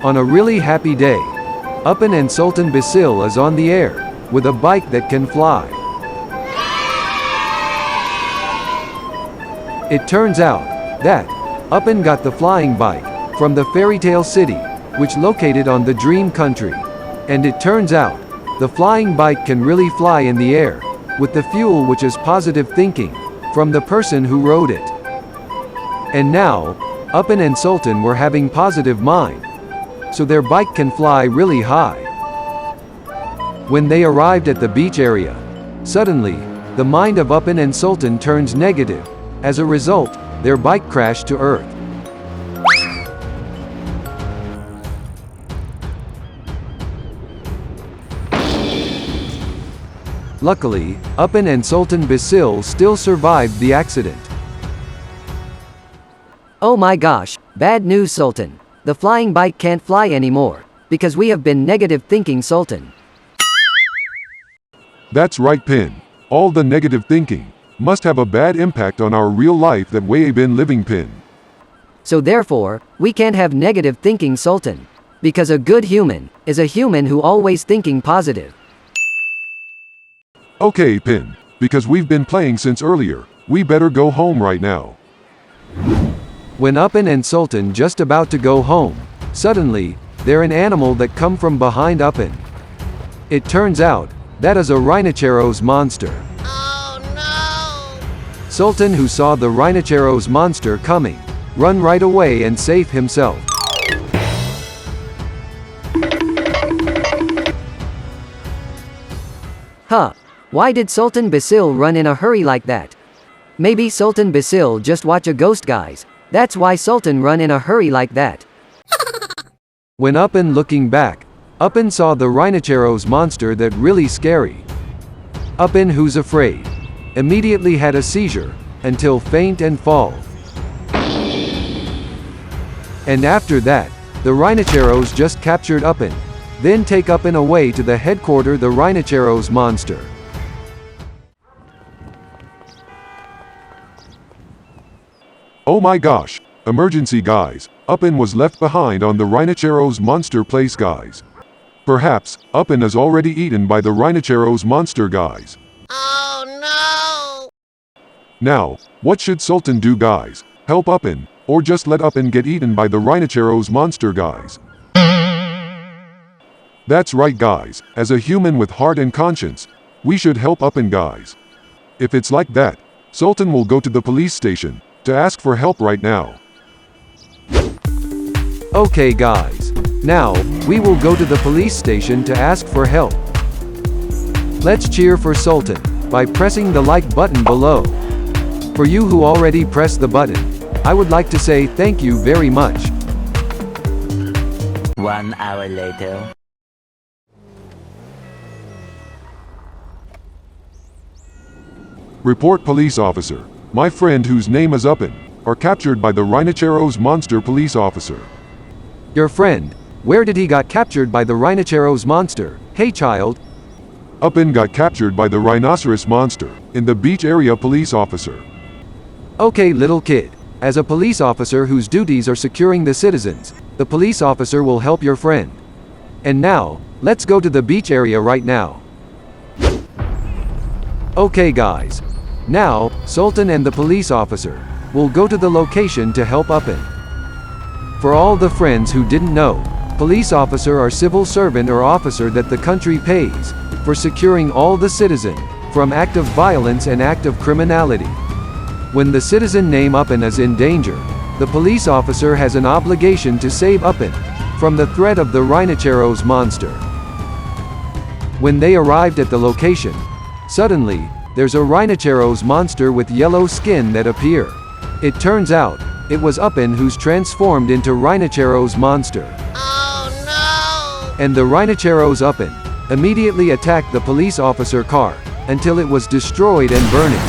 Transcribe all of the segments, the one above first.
On a really happy day, Upin and Sultan Bocil is on the air, with a bike that can fly. It turns out that Upin got the flying bike from the fairy tale city, which located on the dream country. And it turns out the flying bike can really fly in the air, with the fuel which is positive thinking from the person who rode it. And now, Upin and Sultan were having positive mind, so their bike can fly really high. When they arrived at the beach area, suddenly, the mind of Upin and Sultan turns negative. As a result, their bike crashed to earth. Luckily, Upin and Sultan Bocil still survived the accident. Oh my gosh, bad news, Sultan. The flying bike can't fly anymore, because we have been negative thinking, Sultan. That's right, Pin. All the negative thinking must have a bad impact on our real life that we been living, Pin. So therefore, we can't have negative thinking, Sultan. Because a good human is a human who always thinking positive. Okay, Pin. Because we've been playing since earlier, we better go home right now. When Upin and Sultan just about to go home, suddenly, there an animal that come from behind Upin. It turns out, that is a Rhinoceros monster. Oh no! Sultan, who saw the Rhinoceros monster coming, run right away and save himself. Huh. Why did Sultan Bocil run in a hurry like that? Maybe Sultan Bocil just watch a ghost, guys. That's why Sultan run in a hurry like that. When Upin looking back, Upin saw the Rhinoceros monster that really scary. Upin, who's afraid, immediately had a seizure, until faint and fall. And after that, the Rhinoceros just captured Upin, then take Upin away to the headquarter the Rhinoceros monster. Oh my gosh, emergency guys, Upin was left behind on the Rhinoceros monster place, guys. Perhaps, Upin is already eaten by the Rhinoceros monster, guys. Oh no! Now, what should Sultan do, guys? Help Upin, or just let Upin get eaten by the Rhinoceros monster, guys? That's right, guys, as a human with heart and conscience, we should help Upin, guys. If it's like that, Sultan will go to the police station to ask for help right now. Okay guys, now, we will go to the police station to ask for help. Let's cheer for Sultan, by pressing the like button below. For you who already pressed the button, I would like to say thank you very much. 1 hour later. Report, police officer. My friend whose name is Upin are captured by the Rhinoceros monster, police officer. Your friend, where did he got captured by the Rhinoceros monster? Hey child. Upin got captured by the Rhinoceros monster in the beach area, police officer. Okay little kid, as a police officer whose duties are securing the citizens, the police officer will help your friend. And now, let's go to the beach area right now. Okay guys. Now, Sultan and the police officer will go to the location to help Upin. For all the friends who didn't know, police officer are civil servant or officer that the country pays for securing all the citizen from act of violence and act of criminality. When the citizen name Upin is in danger, the police officer has an obligation to save Upin from the threat of the Rhinoceros monster. When they arrived at the location, suddenly, there's a Rhinoceros monster with yellow skin that appear. It turns out, it was Upin who's transformed into Rhinoceros monster. Oh no! And the Rhinoceros Upin immediately attacked the police officer car, until it was destroyed and burning.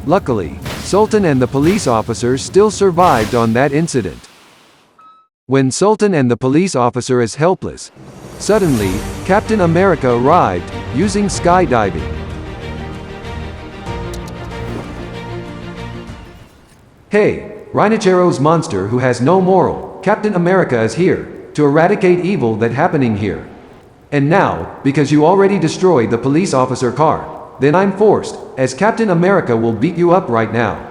Luckily, Sultan and the police officers still survived on that incident. When Sultan and the police officer is helpless, suddenly, Captain America arrived, using skydiving. Hey, Rhinoceros monster who has no moral, Captain America is here, to eradicate evil that happening here. And now, because you already destroyed the police officer car, then I'm forced, as Captain America will beat you up right now.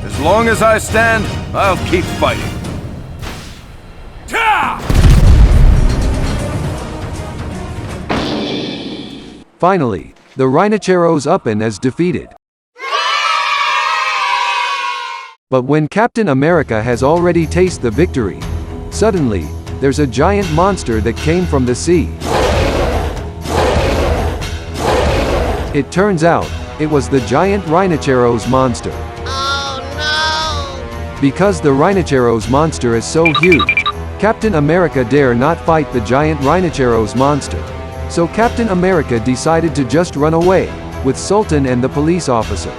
As long as I stand, I'll keep fighting. Finally, the Rhinoceros Upin is defeated. But when Captain America has already tasted the victory, suddenly, there's a giant monster that came from the sea. It turns out, it was the giant Rhinoceros monster. Oh no! Because the Rhinoceros monster is so huge, Captain America dare not fight the giant Rhinoceros monster. So Captain America decided to just run away, with Sultan and the police officer.